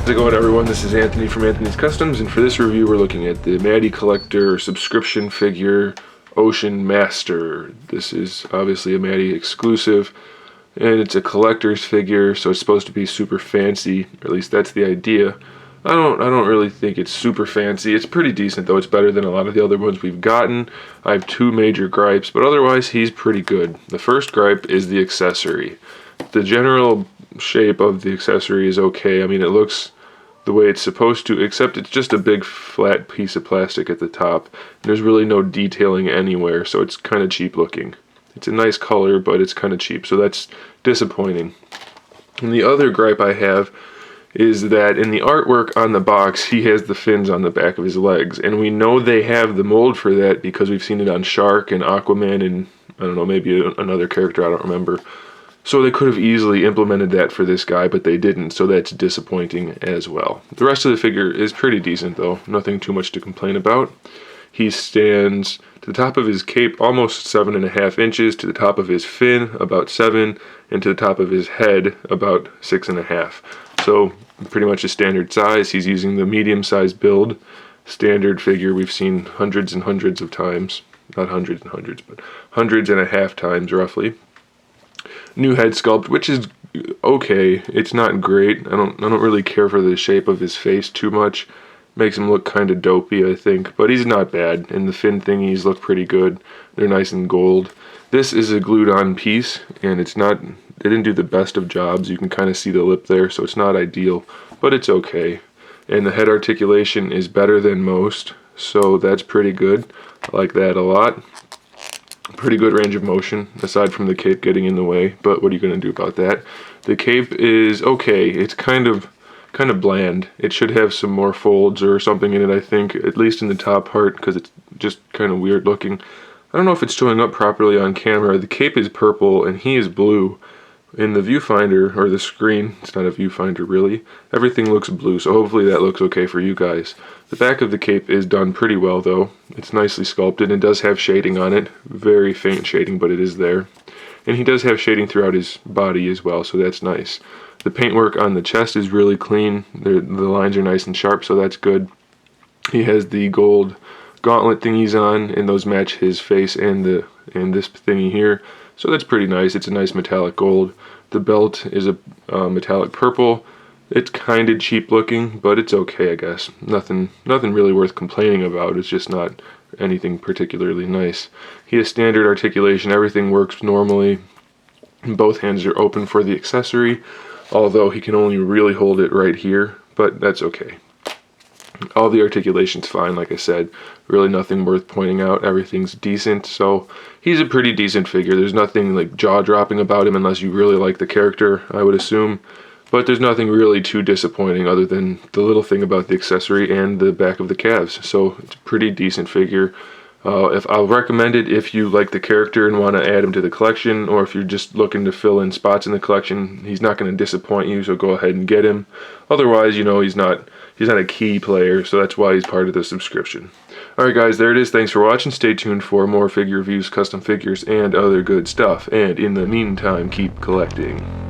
How's it going, everyone? This is Anthony from Anthony's Customs, and for this review we're looking at the Mattycollector subscription figure Ocean Master. This is obviously a Matty exclusive, and it's a collector's figure, so it's supposed to be super fancy, or at least that's the idea. I don't really think it's super fancy. It's pretty decent, though. It's better than a lot of the other ones we've gotten. I have two major gripes, but otherwise he's pretty good. The first gripe is the accessory. The general shape of the accessory is okay. I mean, it looks the way it's supposed to, except it's just a big flat piece of plastic at the top. There's really no detailing anywhere, so it's kind of cheap looking. It's a nice color, but it's kind of cheap, so that's disappointing. And the other gripe I have is that in the artwork on the box, he has the fins on the back of his legs, and we know they have the mold for that because we've seen it on Shark and Aquaman and, I don't know, maybe another character, I don't remember. So they could have easily implemented that for this guy, but they didn't, so that's disappointing as well. The rest of the figure is pretty decent, though. Nothing too much to complain about. He stands to the top of his cape almost 7.5 inches, to the top of his fin about 7, and to the top of his head about 6.5. So pretty much a standard size. He's using the medium-sized build, standard figure we've seen hundreds and hundreds of times. Not hundreds and hundreds, but hundreds and a half times roughly. New head sculpt, which is okay. It's not great. I don't really care for the shape of his face too much. Makes him look kind of dopey, I think, but he's not bad. And the fin thingies look pretty good. They're nice and gold. This is a glued on piece, and it's not, they didn't do the best of jobs. You can kind of see the lip there, so it's not ideal, but it's okay. And the head articulation is better than most, so that's pretty good. I like that a lot. Pretty good range of motion, aside from the cape getting in the way, but what are you going to do about that? The cape is okay. It's kind of bland. It should have some more folds or something in it, I think, at least in the top part, because it's just kind of weird looking. I don't know if it's showing up properly on camera. The cape is purple and he is blue. In the viewfinder, or the screen, it's not a viewfinder really, everything looks blue, so hopefully that looks okay for you guys. The back of the cape is done pretty well, though. It's nicely sculpted and does have shading on it. Very faint shading, but it is there. And he does have shading throughout his body as well, so that's nice. The paintwork on the chest is really clean. The lines are nice and sharp, so that's good. He has the gold gauntlet thingies on, and those match his face and this thingy here. So that's pretty nice. It's a nice metallic gold. The belt is a metallic purple. It's kind of cheap looking, but it's okay, I guess. Nothing really worth complaining about. It's just not anything particularly nice. He has standard articulation. Everything works normally. Both hands are open for the accessory, although he can only really hold it right here, but that's okay. All the articulation's fine, like I said. Really nothing worth pointing out. Everything's decent, so he's a pretty decent figure. There's nothing like jaw-dropping about him unless you really like the character, I would assume. But there's nothing really too disappointing other than the little thing about the accessory and the back of the calves. So it's a pretty decent figure. If I'll recommend it if you like the character and want to add him to the collection, or if you're just looking to fill in spots in the collection. He's not going to disappoint you, so go ahead and get him. Otherwise, you know, he's not a key player, so that's why he's part of the subscription. Alright guys, there it is. Thanks for watching. Stay tuned for more figure reviews, custom figures, and other good stuff. And in the meantime, keep collecting.